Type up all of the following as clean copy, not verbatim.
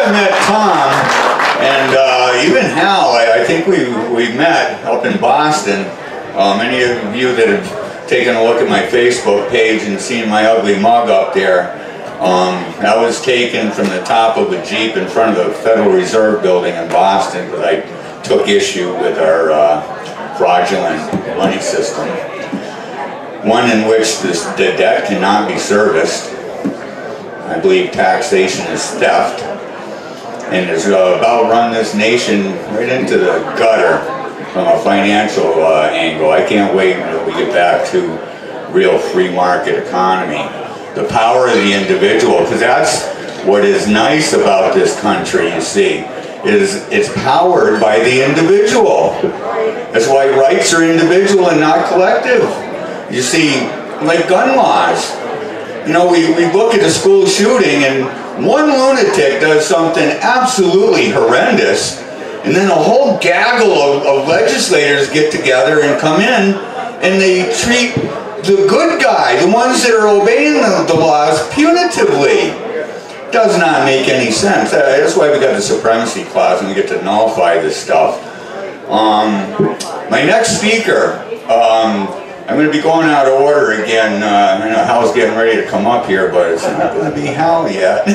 I met Tom, and even Hal, I think we met up in Boston. Many of you that have taken a look at my Facebook page and seen my ugly mug up there, that was taken from the top of a Jeep in front of the Federal Reserve Building in Boston, because I took issue with our fraudulent money system. One in which the debt cannot be serviced. I believe taxation is theft, and has about run this nation right into the gutter from a financial angle. I can't wait until we get back to real free market economy. The power of the individual, because that's what is nice about this country, you see, is it's powered by the individual. That's why rights are individual and not collective. You see, like gun laws. You know, we look at a school shooting and one lunatic does something absolutely horrendous, and then a whole gaggle of legislators get together and come in and they treat the good guy, the ones that are obeying the laws, punitively. Does not make any sense. That's why we got the supremacy clause and we get to nullify this stuff. My next speaker, I'm going to be going out of order again. I know Hal's getting ready to come up here, but it's not going to be Hal yet.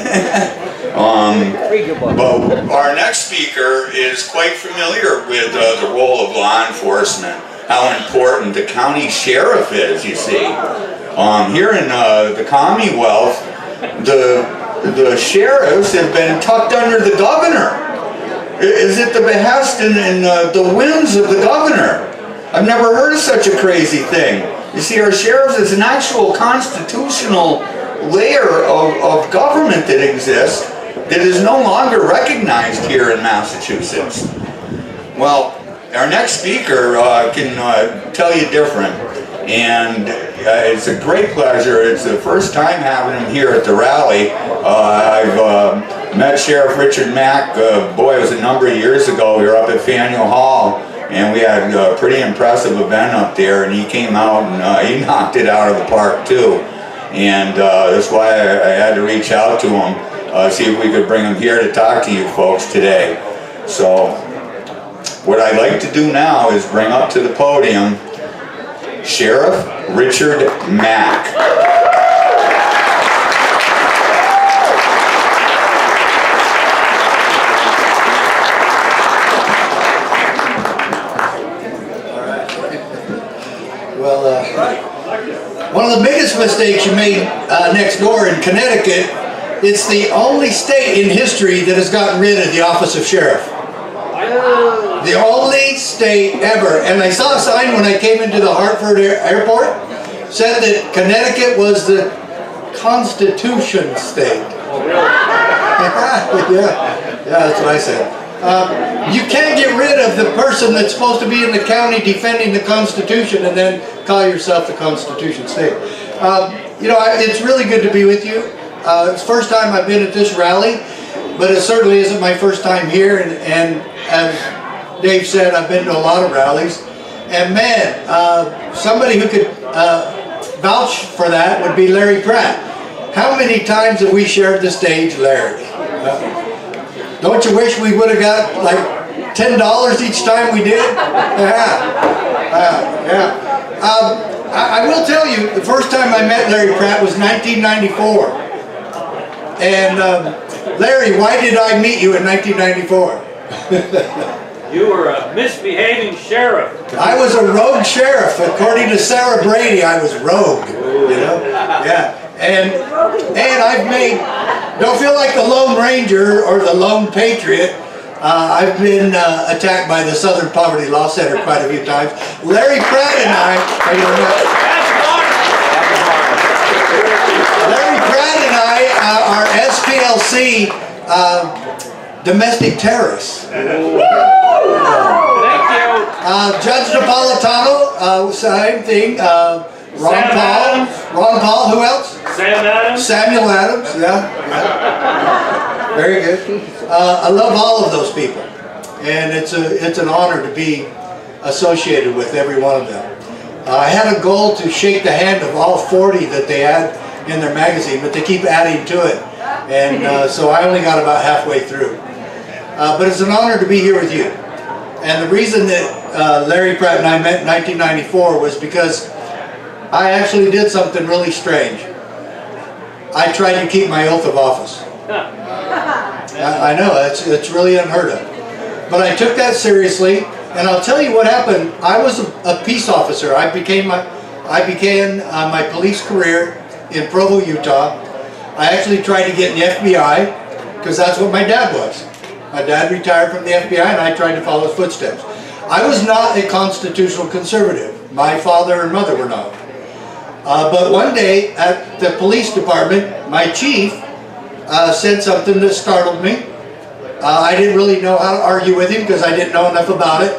But our next speaker is quite familiar with the role of law enforcement, how important the county sheriff is, you see. Here in the Commonwealth, the sheriffs have been tucked under the governor. Is it the behest and the whims of the governor? I've never heard of such a crazy thing. You see, our sheriffs is an actual constitutional layer of government that exists that is no longer recognized here in Massachusetts. Well, our next speaker can tell you different, and it's a great pleasure. It's the first time having him here at the rally. I've met Sheriff Richard Mack, boy, it was a number of years ago. We were up at Faneuil Hall, and we had a pretty impressive event up there, and he came out and he knocked it out of the park too. And that's why I had to reach out to him, see if we could bring him here to talk to you folks today. So what I'd like to do now is bring up to the podium Sheriff Richard Mack. One of the biggest mistakes you made next door in Connecticut, it's the only state in history that has gotten rid of the office of sheriff. The only state ever. And I saw a sign when I came into the Hartford airport, said that Connecticut was the Constitution state. Yeah, that's what I said. You can't get rid of the person that's supposed to be in the county defending the Constitution and then call yourself the Constitution state. You know, it's really good to be with you. It's the first time I've been at this rally, but it certainly isn't my first time here. And as Dave said, I've been to a lot of rallies. And man, somebody who could vouch for that would be Larry Pratt. How many times have we shared the stage, Larry? Don't you wish we would have got like $10 each time we did? I will tell you, the first time I met Larry Pratt was 1994. And Larry, why did I meet you in 1994? You were a misbehaving sheriff. I was a rogue sheriff. According to Sarah Brady, I was rogue. You know? Yeah. And I've made, don't feel like the Lone Ranger or the Lone Patriot. I've been attacked by the Southern Poverty Law Center quite a few times. Larry Pratt and I, are SPLC domestic terrorists. Judge Napolitano, same thing. Ron Paul, who else? Sam Adams. Samuel Adams, yeah. Very good. I love all of those people, and it's an honor to be associated with every one of them. I had a goal to shake the hand of all 40 that they had in their magazine, but they keep adding to it. And so I only got about halfway through. But it's an honor to be here with you. And the reason that Larry Pratt and I met in 1994 was because I actually did something really strange. I tried to keep my oath of office. I know, it's really unheard of. But I took that seriously, and I'll tell you what happened. I was a peace officer. I began my police career in Provo, Utah. I actually tried to get in the FBI, because that's what my dad was. My dad retired from the FBI, and I tried to follow his footsteps. I was not a constitutional conservative. My father and mother were not. But one day at the police department, my chief said something that startled me. I didn't really know how to argue with him because I didn't know enough about it.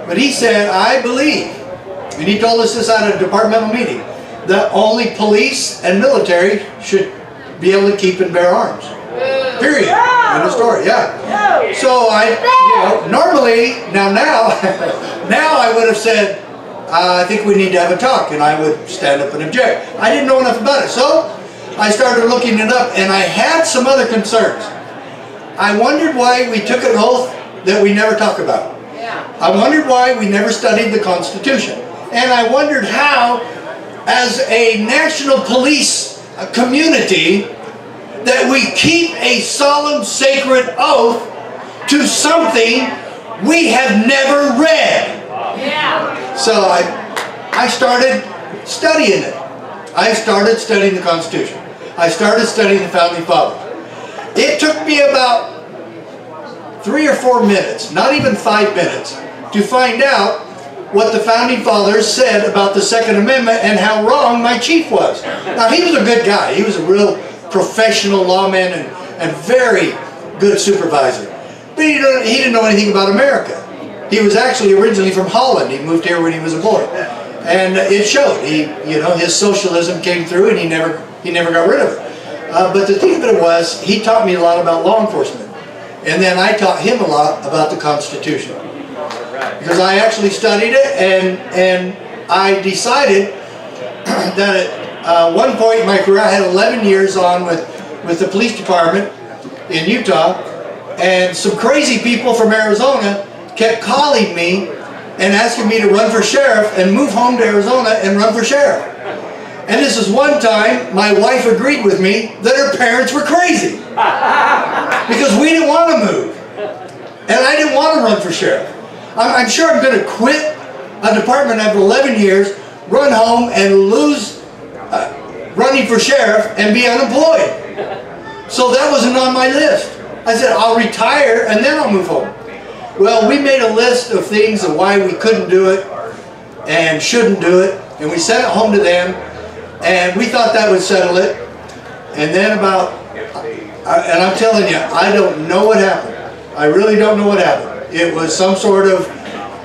But he said, I believe, and he told us this at a departmental meeting, that only police and military should be able to keep and bear arms. Period. In the story, yeah. So normally, now I would have said, I think we need to have a talk, and I would stand up and object. I didn't know enough about it, so I started looking it up, and I had some other concerns. I wondered why we took an oath that we never talk about. I wondered why we never studied the Constitution. And I wondered how, as a national police community, that we keep a solemn, sacred oath to something we have never read. So I started studying it. I started studying the Constitution. I started studying the Founding Fathers. It took me about 3 or 4 minutes, not even 5 minutes, to find out what the Founding Fathers said about the Second Amendment and how wrong my chief was. Now, he was a good guy. He was a real professional lawman and very good supervisor. But he didn't know anything about America. He was actually originally from Holland. He moved here when he was a boy. And it showed. His socialism came through, and he never got rid of it. But the thing of it was, he taught me a lot about law enforcement. And then I taught him a lot about the Constitution. Because I actually studied it, and I decided that at one point in my career, I had 11 years on with the police department in Utah, and some crazy people from Arizona kept calling me and asking me to run for sheriff and move home to Arizona and run for sheriff. And this is one time my wife agreed with me that her parents were crazy because we didn't want to move, and I didn't want to run for sheriff. I'm sure I'm going to quit a department after 11 years, run home and lose running for sheriff and be unemployed. So that wasn't on my list. I said, I'll retire and then I'll move home. Well, we made a list of things of why we couldn't do it and shouldn't do it, and we sent it home to them, and we thought that would settle it. And then and I'm telling you, I don't know what happened. I really don't know what happened. It was some sort of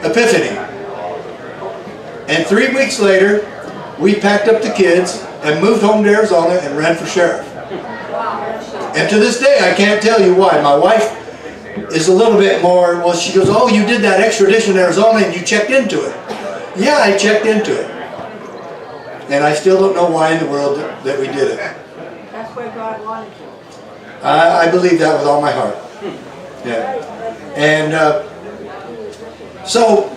epiphany. And 3 weeks later, we packed up the kids and moved home to Arizona and ran for sheriff. And to this day, I can't tell you why. My wife is a little bit more, well, she goes, oh, you did that extradition in Arizona and you checked into it. Yeah, I checked into it. And I still don't know why in the world that we did it. That's where God wanted you. I believe that with all my heart. Yeah. And so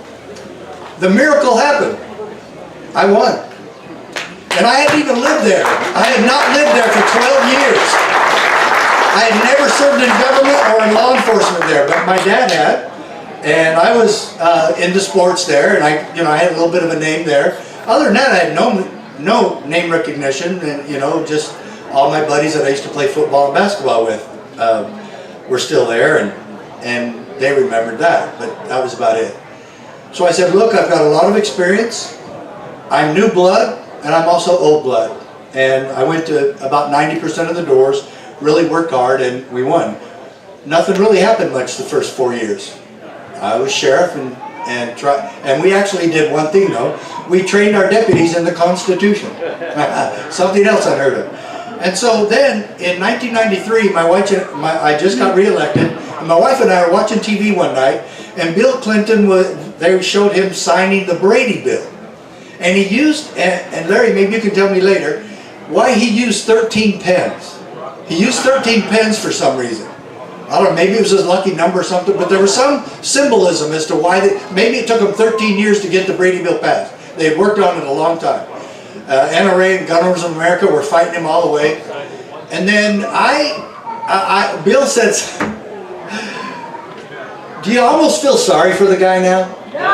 the miracle happened. I won. And I hadn't even lived there. I had not lived there for 12 years. I had never served in government or in law enforcement there, but my dad had. And I was into sports there, and I had a little bit of a name there. Other than that, I had no name recognition, and just all my buddies that I used to play football and basketball with were still there, and they remembered that, but that was about it. So I said, look, I've got a lot of experience. I'm new blood, and I'm also old blood. And I went to about 90% of the doors, really worked hard, and we won. Nothing really happened much the first 4 years. I was sheriff, and we actually did one thing though. We trained our deputies in the Constitution. Something else unheard of. And so then, in 1993, I just got reelected, and my wife and I were watching TV one night, and Bill Clinton they showed him signing the Brady bill. And he used, and Larry, maybe you can tell me later, why he used 13 pens. He used 13 pens for some reason. I don't know, maybe it was his lucky number or something, but there was some symbolism as to why maybe it took them 13 years to get the Brady bill passed. They had worked on it a long time. NRA and Gun Owners of America were fighting him all the way. And then Bill says, do you almost feel sorry for the guy now? Yeah.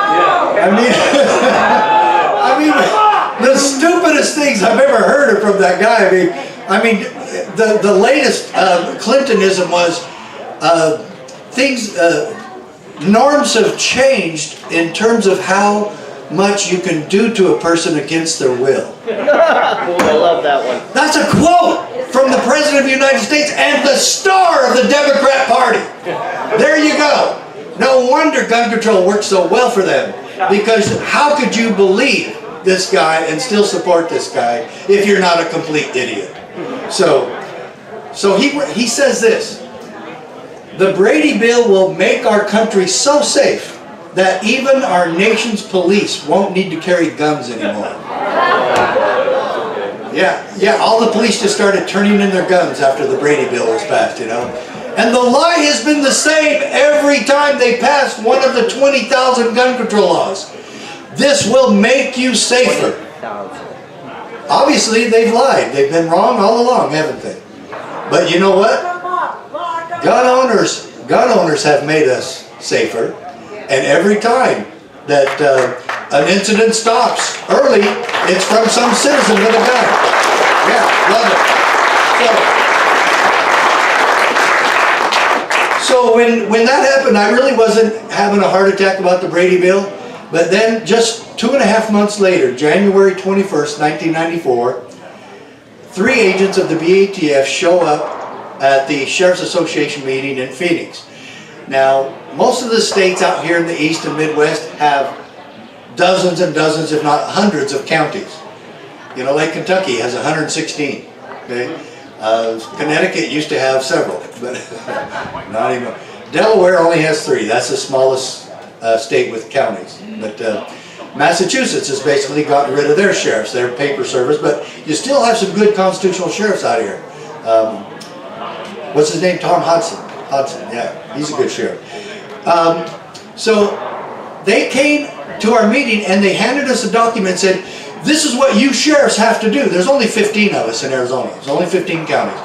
I mean, the stupidest things I've ever heard from that guy. I mean, the latest Clintonism was norms have changed in terms of how much you can do to a person against their will. I love that one. That's a quote from the President of the United States and the star of the Democrat Party. There you go. No wonder gun control works so well for them. Because how could you believe this guy and still support this guy if you're not a complete idiot? So he says this: the Brady Bill will make our country so safe that even our nation's police won't need to carry guns anymore. Yeah, all the police just started turning in their guns after the Brady Bill was passed, you know. And the lie has been the same every time they passed one of the 20,000 gun control laws. This will make you safer. Obviously, they've lied. They've been wrong all along, haven't they? But you know what? Gun owners have made us safer. And every time that an incident stops early, it's from some citizen with a gun. Yeah, love it. So when that happened, I really wasn't having a heart attack about the Brady Bill. But then just 2.5 months later, January 21st, 1994, 3 agents of the BATF show up at the Sheriff's Association meeting in Phoenix. Now, most of the states out here in the East and Midwest have dozens and dozens, if not hundreds, of counties. You know, like Kentucky has 116. Okay? Connecticut used to have several, but not anymore. Delaware only has 3. That's the smallest state with counties. But Massachusetts has basically gotten rid of their sheriffs, their paper service, but you still have some good constitutional sheriffs out here. What's his name? Tom Hudson. Yeah, he's a good sheriff. So they came to our meeting and they handed us a document and said, this is what you sheriffs have to do. There's only 15 of us in Arizona. There's only 15 counties.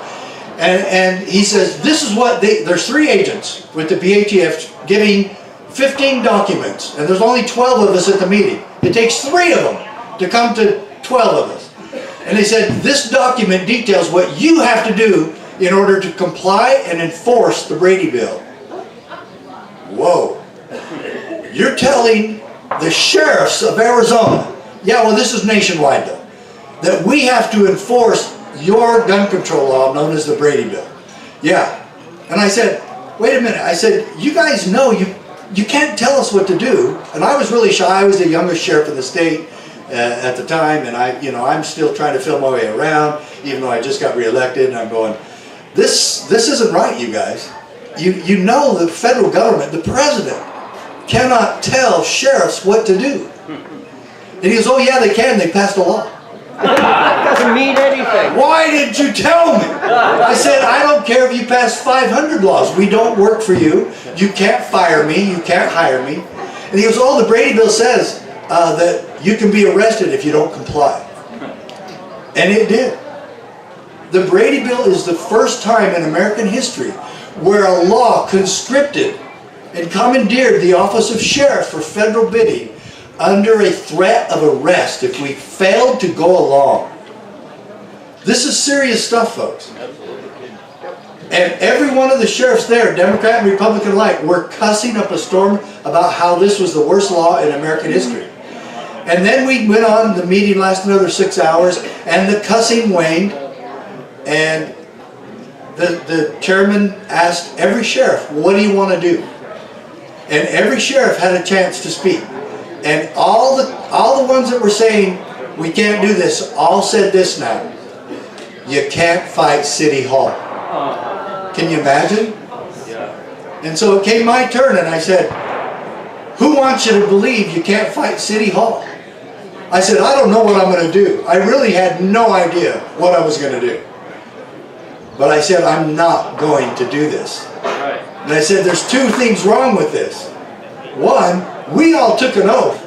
And he says, this is what there's 3 agents with the BATF giving 15 documents. And there's only 12 of us at the meeting. It takes 3 of them to come to 12 of us. And they said, this document details what you have to do in order to comply and enforce the Brady Bill. Whoa. You're telling the sheriffs of Arizona, yeah, well, this is nationwide though, that we have to enforce your gun control law known as the Brady Bill. Yeah. And I said, wait a minute. I said, you guys know you can't tell us what to do. And I was really shy. I was the youngest sheriff in the state at the time, and I'm still trying to feel my way around, even though I just got reelected, and I'm going, this isn't right, you guys. You know the federal government, the president, cannot tell sheriffs what to do. And he goes, oh yeah, they can. They passed a law. That doesn't mean anything. Why didn't you tell me? I said, I don't care if you pass 500 laws. We don't work for you. You can't fire me. You can't hire me. And he goes, oh, the Brady Bill says that you can be arrested if you don't comply. And it did. The Brady Bill is the first time in American history where a law conscripted and commandeered the office of sheriff for federal bidding under a threat of arrest if we failed to go along. This is serious stuff, folks. And every one of the sheriffs there, Democrat and Republican alike, were cussing up a storm about how this was the worst law in American history. And then we went on, the meeting lasted another 6 hours, and the cussing waned, and the chairman asked every sheriff, what do you want to do? And every sheriff had a chance to speak. And all the ones that were saying, we can't do this, all said this now. You can't fight City Hall. Can you imagine? And so it came my turn and I said, who wants you to believe you can't fight City Hall? I said, I don't know what I'm going to do. I really had no idea what I was going to do. But I said, I'm not going to do this. Right. And I said, there's two things wrong with this. One, we all took an oath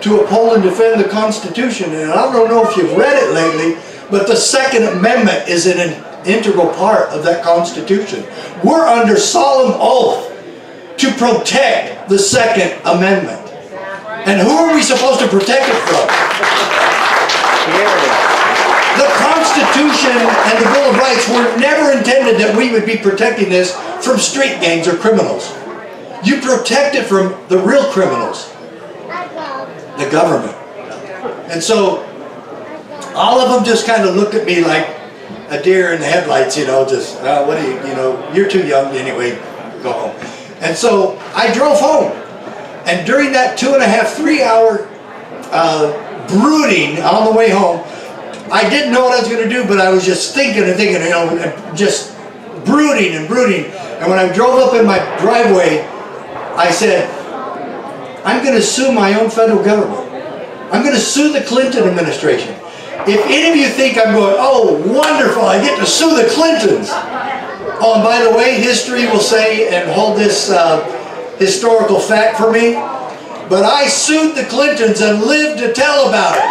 to uphold and defend the Constitution, and I don't know if you've read it lately, but the Second Amendment is an integral part of that Constitution. We're under solemn oath to protect the Second Amendment. And who are we supposed to protect it from? The Constitution and the Bill of Rights were never intended that we would be protecting this from street gangs or criminals. You protect it from the real criminals, the government. And so all of them just kind of looked at me like a deer in the headlights, you know, just, what do you know, you're too young anyway, go home. And so I drove home. And during that 2.5, 3 hour brooding on the way home, I didn't know what I was going to do, but I was just thinking and thinking, you know, just brooding and brooding. And when I drove up in my driveway, I said, I'm going to sue my own federal government. I'm going to sue the Clinton administration. If any of you think I'm going, oh, wonderful, I get to sue the Clintons. Oh, and by the way, history will say and hold this historical fact for me, but I sued the Clintons and lived to tell about it.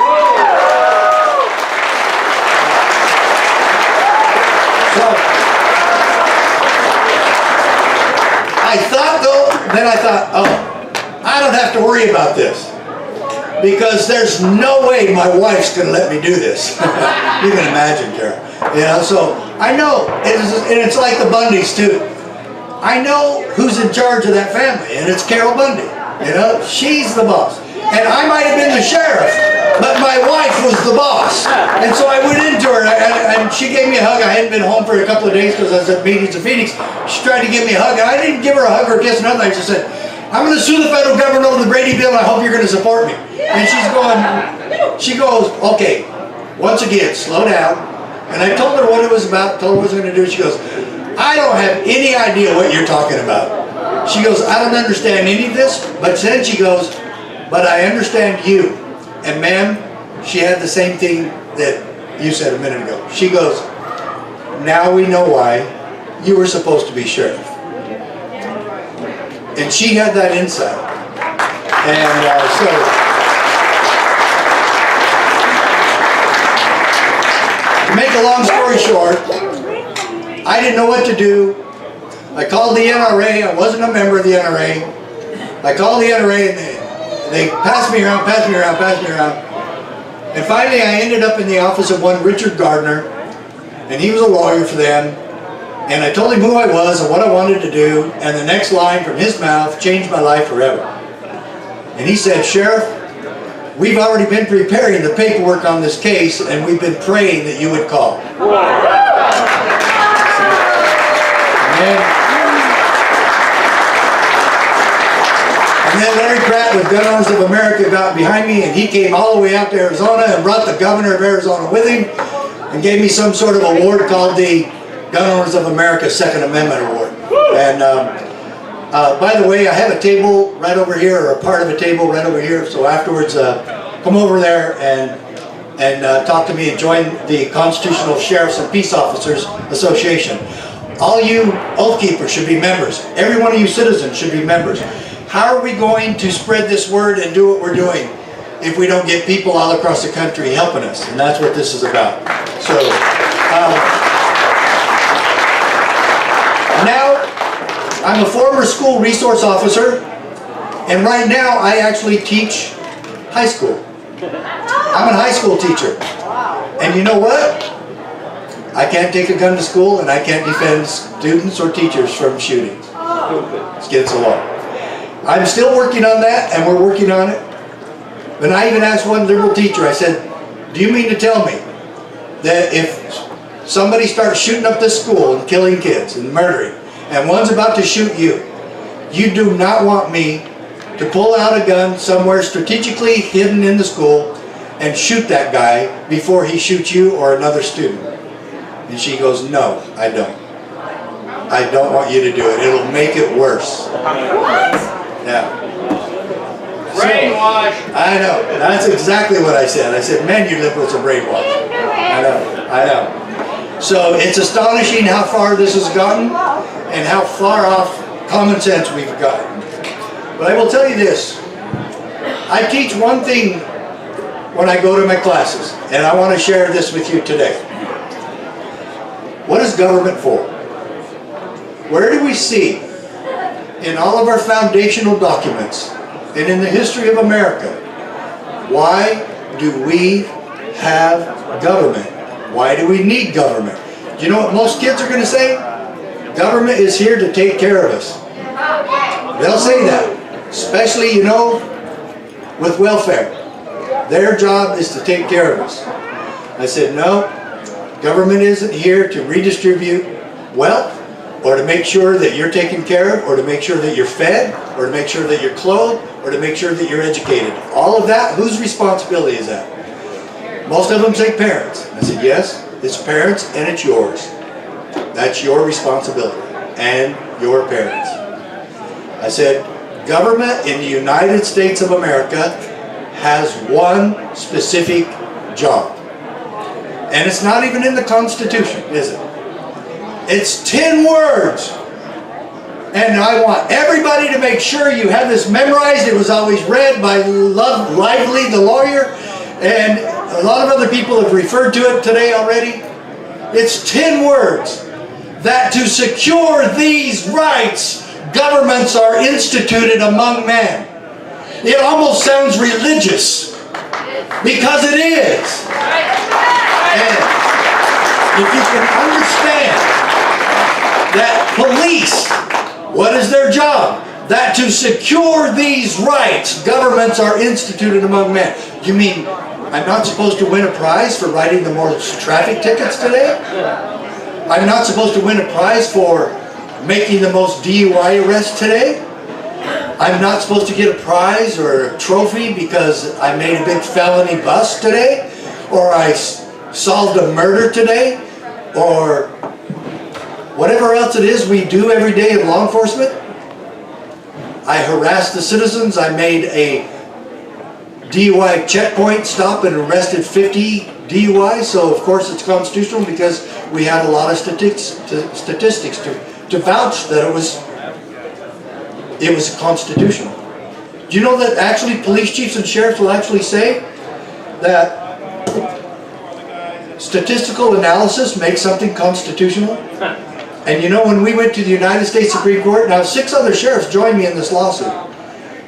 So, I thought though, then I thought, oh, I don't have to worry about this, because there's no way my wife's going to let me do this. You can imagine, Carol. You know, so I know, and it's like the Bundys too. I know who's in charge of that family, and it's Carol Bundy. You know, she's the boss. And I might have been the sheriff, but my wife was the boss. And so I went into her, and she gave me a hug. I hadn't been home for a couple of days because I was at meetings in Phoenix. She tried to give me a hug, and I didn't give her a hug or a kiss or nothing. I just said, I'm going to sue the federal government over the Brady Bill, and I hope you're going to support me. And she goes, okay, once again, slow down. And I told her what it was about, told her what I was going to do. She goes, I don't have any idea what you're talking about. She goes, I don't understand any of this. But then she goes, but I understand you. And ma'am, she had the same thing that you said a minute ago. She goes, now we know why you were supposed to be sheriff. And she had that insight. And to make a long story short, I didn't know what to do. I called the NRA. I wasn't a member of the NRA. I called the NRA, and they passed me around. And finally I ended up in the office of one Richard Gardner, and he was a lawyer for them. And I told him who I was and what I wanted to do, and the next line from his mouth changed my life forever. And he said, Sheriff, we've already been preparing the paperwork on this case, and we've been praying that you would call. And then Larry Pratt with Gun Owners of America got behind me, and he came all the way out to Arizona and brought the governor of Arizona with him and gave me some sort of award called the Gun Owners of America Second Amendment Award. And by the way, I have a table right over here, or a part of a table right over here, so afterwards come over there and talk to me and join the Constitutional Sheriffs and Peace Officers Association. All you Oath Keepers should be members. Every one of you citizens should be members. How are we going to spread this word and do what we're doing if we don't get people all across the country helping us? And that's what this is about. So, now, I'm a former school resource officer, and right now I actually teach high school. I'm a high school teacher. And you know what? I can't take a gun to school, and I can't defend students or teachers from shootings. It's against the law. I'm still working on that, and we're working on it. But I even asked one liberal teacher, I said, do you mean to tell me that if somebody starts shooting up this school and killing kids and murdering, and one's about to shoot you, you do not want me to pull out a gun somewhere strategically hidden in the school and shoot that guy before he shoots you or another student? And she goes, no, I don't. I don't want you to do it. It'll make it worse. What? Yeah. Brainwash. I know. That's exactly what I said. I said, man, you liberals are brainwashed. I know. So it's astonishing how far this has gotten and how far off common sense we've gotten. But I will tell you this, I teach one thing when I go to my classes, and I want to share this with you today. What is government for? Where do we see in all of our foundational documents and in the history of America, why do we have government? Why do we need government? Do you know what most kids are going to say? Government is here to take care of us. They'll say that, especially, you know, with welfare. Their job is to take care of us. I said, no, government isn't here to redistribute wealth or to make sure that you're taken care of or to make sure that you're fed or to make sure that you're clothed or to make sure that you're educated. All of that, whose responsibility is that? Most of them say parents. I said, yes, it's parents and it's yours. That's your responsibility and your parents. I said, government in the United States of America has one specific job. And it's not even in the Constitution, is it? It's 10 words. And I want everybody to make sure you have this memorized. It was always read by Lively, the lawyer, and a lot of other people have referred to it today already. It's 10 words. That to secure these rights, governments are instituted among men. It almost sounds religious, because it is. And if you can understand that police, what is their job? That to secure these rights, governments are instituted among men. You mean I'm not supposed to win a prize for writing the most traffic tickets today? I'm not supposed to win a prize for making the most DUI arrests today? I'm not supposed to get a prize or a trophy because I made a big felony bust today? Or I solved a murder today? Or whatever else it is we do every day in law enforcement? I harassed the citizens. I made a DUI checkpoint stop and arrested 50 DUIs. So of course it's constitutional because we had a lot of statistics to vouch that it was constitutional. Do you know that actually police chiefs and sheriffs will actually say that statistical analysis makes something constitutional? And you know, when we went to the United States Supreme Court, now 6 other sheriffs joined me in this lawsuit.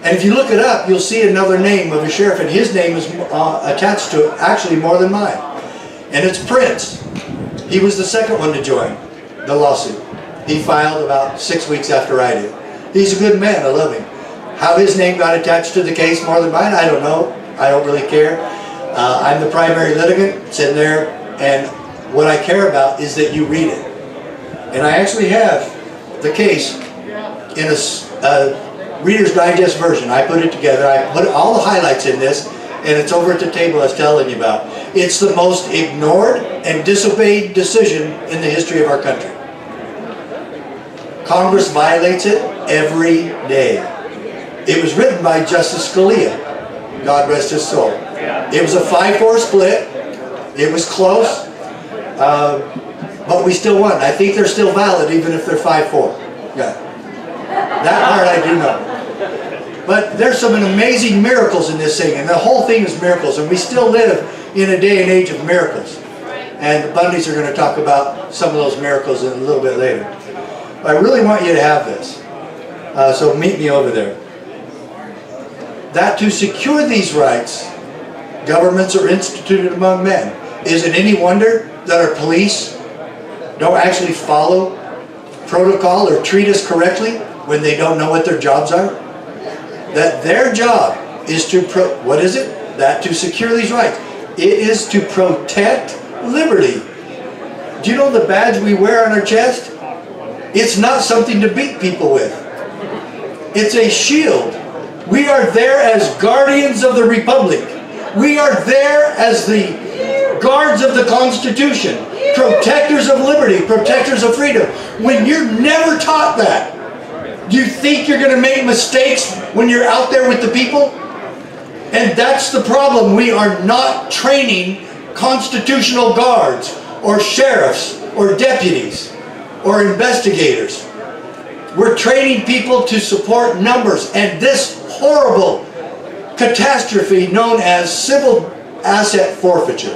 And if you look it up, you'll see another name of a sheriff, and his name is attached to it, actually more than mine. And it's Prince. He was the second one to join the lawsuit. He filed about 6 weeks after I did. He's a good man, I love him. How his name got attached to the case more than mine, I don't know. I don't really care. I'm the primary litigant, it's in there, and what I care about is that you read it. And I actually have the case in a Reader's Digest version. I put it together. I put all the highlights in this, and it's over at the table I was telling you about. It's the most ignored and disobeyed decision in the history of our country. Congress violates it every day. It was written by Justice Scalia. God rest his soul. It was a 5-4 split. It was close. But we still won. I think they're still valid even if they're 5-4. Yeah. That part I do know. But there's some amazing miracles in this thing, and the whole thing is miracles, and we still live in a day and age of miracles. And the Bundys are going to talk about some of those miracles a little bit later. But I really want you to have this. So meet me over there. That to secure these rights, governments are instituted among men. Is it any wonder that our police don't actually follow protocol or treat us correctly when they don't know what their jobs are? That their job is to, what is it? That to secure these rights. It is to protect liberty. Do you know the badge we wear on our chest? It's not something to beat people with. It's a shield. We are there as guardians of the Republic. We are there as the guards of the Constitution, protectors of liberty, protectors of freedom. When you're never taught that, do you think you're going to make mistakes when you're out there with the people? And that's the problem. We are not training constitutional guards or sheriffs or deputies or investigators. We're training people to support numbers, and this horrible catastrophe known as civil asset forfeiture.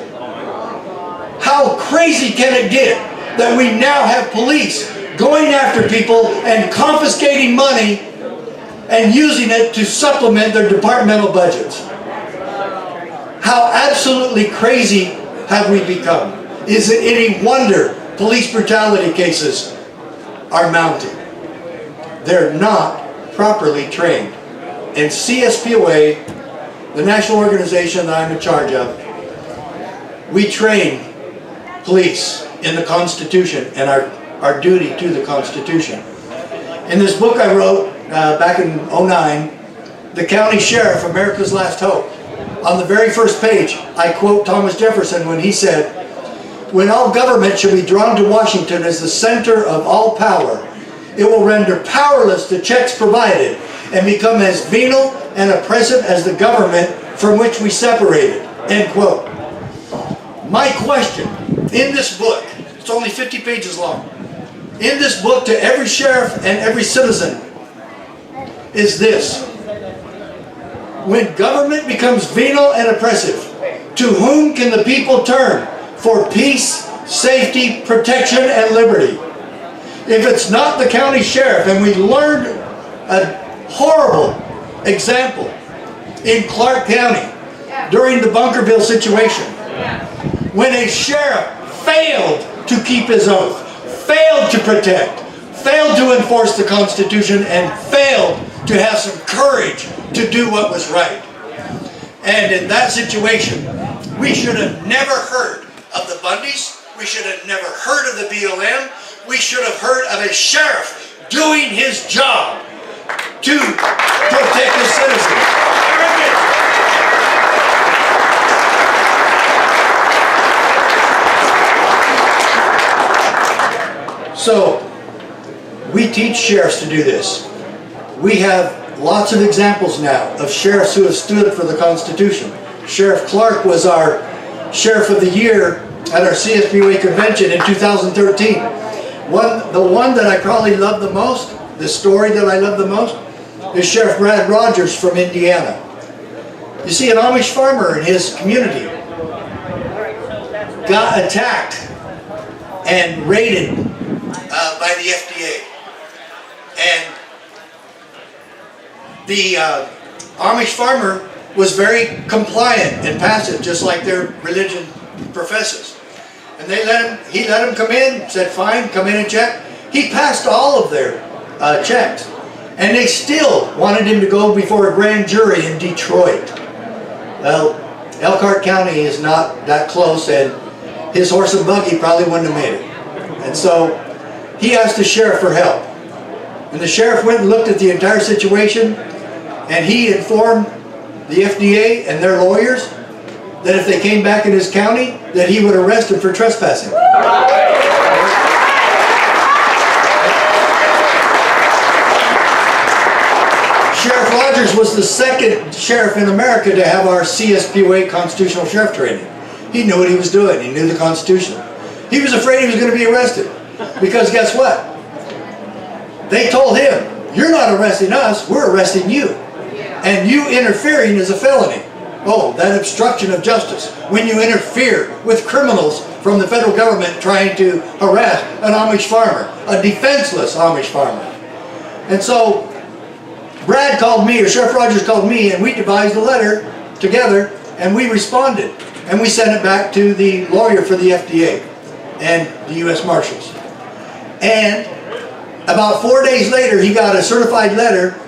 How crazy can it get that we now have police going after people and confiscating money and using it to supplement their departmental budgets? How absolutely crazy have we become? Is it any wonder police brutality cases are mounting? They're not properly trained. And CSPOA, the national organization that I'm in charge of, we train police in the Constitution and our duty to the Constitution. In this book I wrote back in '09, The County Sheriff, America's Last Hope, on the very first page, I quote Thomas Jefferson when he said, "When all government shall be drawn to Washington as the center of all power, it will render powerless the checks provided and become as venal and oppressive as the government from which we separated." End quote. My question in this book, it's only 50 pages long, in this book to every sheriff and every citizen is this: when government becomes venal and oppressive, to whom can the people turn for peace, safety, protection, and liberty? If it's not the county sheriff, and we learned a horrible example in Clark County during the Bunkerville situation, when a sheriff failed to keep his oath, failed to protect, failed to enforce the Constitution, and failed to have some courage to do what was right. And in that situation, we should have never heard of the Bundys. We should have never heard of the BLM. We should have heard of a sheriff doing his job to protect his citizens. So, we teach sheriffs to do this. We have lots of examples now of sheriffs who have stood for the Constitution. Sheriff Clark was our Sheriff of the Year at our CSPOA convention in 2013. The one that I probably love the most, the story that I love the most, is Sheriff Brad Rogers from Indiana. You see, an Amish farmer in his community got attacked and raided by the FDA. And the Amish farmer was very compliant and passive, just like their religion professes. And he let him come in, said fine, come in and check. He passed all of their checks. And they still wanted him to go before a grand jury in Detroit. Well, Elkhart County is not that close, and his horse and buggy probably wouldn't have made it. And so he asked the sheriff for help. And the sheriff went and looked at the entire situation, and he informed the FDA and their lawyers that if they came back in his county, that he would arrest him for trespassing. Sheriff Rogers was the second sheriff in America to have our CSPOA constitutional sheriff training. He knew what he was doing. He knew the Constitution. He was afraid he was going to be arrested. Because guess what? They told him, you're not arresting us, we're arresting you. And you interfering is a felony. Oh, that obstruction of justice. When you interfere with criminals from the federal government trying to harass an Amish farmer, a defenseless Amish farmer. And so Brad called me, or Sheriff Rogers called me, and we devised a letter together, and we responded. And we sent it back to the lawyer for the FDA and the U.S. Marshals. And about 4 days later, he got a certified letter,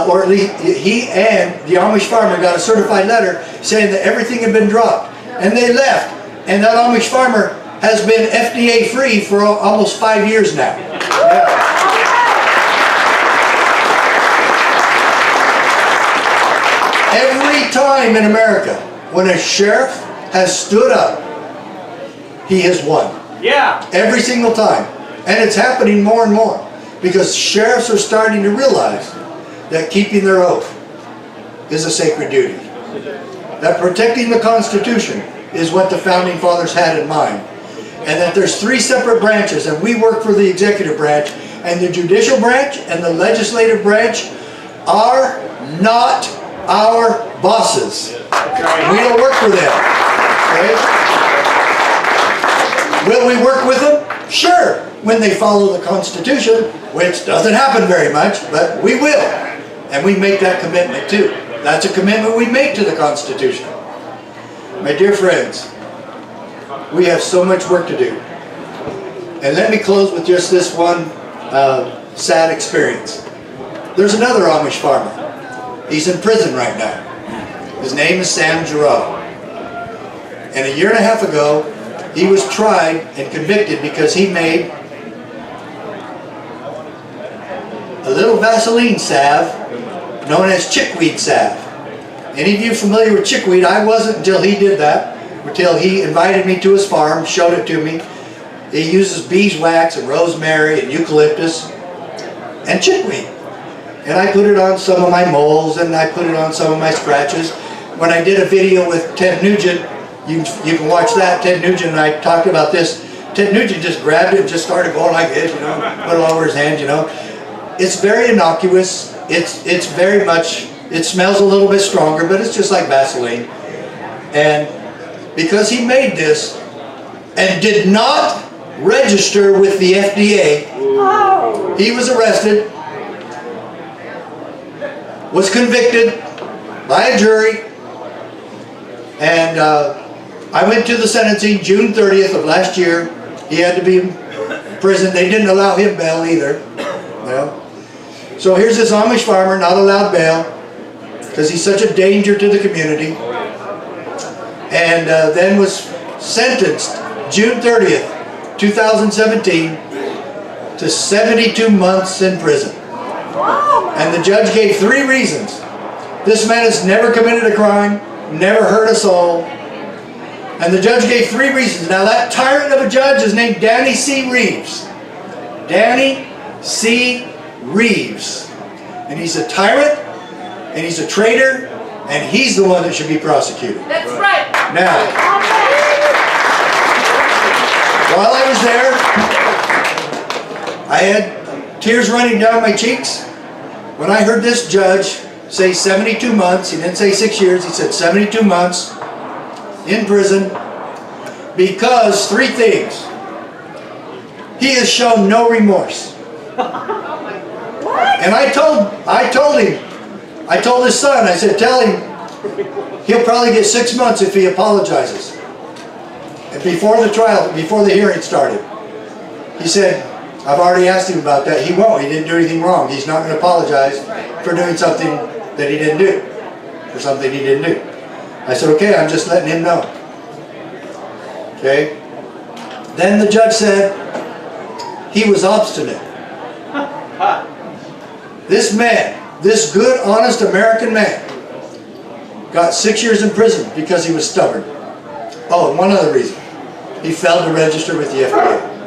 or at least he and the Amish farmer got a certified letter saying that everything had been dropped. And they left. And that Amish farmer has been FDA free for almost 5 years now. Yeah. Every time in America, when a sheriff has stood up, he has won. Yeah. Every single time. And it's happening more and more. Because sheriffs are starting to realize that keeping their oath is a sacred duty. That protecting the Constitution is what the Founding Fathers had in mind. and that there's 3 separate branches, and we work for the executive branch, and the judicial branch and the legislative branch are not our bosses. We don't work for them. Okay? Will we work with them? Sure, when they follow the Constitution, which doesn't happen very much, but we will. And we make that commitment too. That's a commitment we make to the Constitution. My dear friends, we have so much work to do. And let me close with just this one sad experience. There's another Amish farmer. He's in prison right now. His name is Sam Giroux. And a year and a half ago, he was tried and convicted because he made a little Vaseline salve known as chickweed salve. Any of you familiar with chickweed? I wasn't until he did that, until he invited me to his farm, showed it to me. He uses beeswax and rosemary and eucalyptus and chickweed. And I put it on some of my moles and I put it on some of my scratches. When I did a video with Ted Nugent, you can watch that. Ted Nugent and I talked about this. Ted Nugent just grabbed it and just started going like this, you know, put it all over his hand, you know. It's very innocuous. It's very much, it smells a little bit stronger, but it's just like Vaseline. And because he made this and did not register with the FDA, he was arrested, was convicted by a jury, and I went to the sentencing June 30th of last year. He had to be in prison. They didn't allow him bail either. Well, so here's this Amish farmer not allowed bail because he's such a danger to the community, and then was sentenced June 30th, 2017 to 72 months in prison. And the judge gave 3 reasons. This man has never committed a crime, never hurt a soul. And the judge gave 3 reasons. Now that tyrant of a judge is named Danny C. Reeves. Danny C. Reeves. And he's a tyrant, and he's a traitor, and he's the one that should be prosecuted. That's right. Now, while I was there, I had tears running down my cheeks when I heard this judge say 72 months. He didn't say 6 years, he said 72 months in prison because 3 things. He has shown no remorse. And I told his son, I said, tell him he'll probably get 6 months if he apologizes. And before the trial, before the hearing started, he said, I've already asked him about that. He won't. He didn't do anything wrong. He's not going to apologize for doing something that he didn't do. For something he didn't do. I said, okay, I'm just letting him know. Okay? Then the judge said he was obstinate. This man, this good, honest American man, got 6 years in prison because he was stubborn. Oh, and one other reason. He failed to register with the FDA.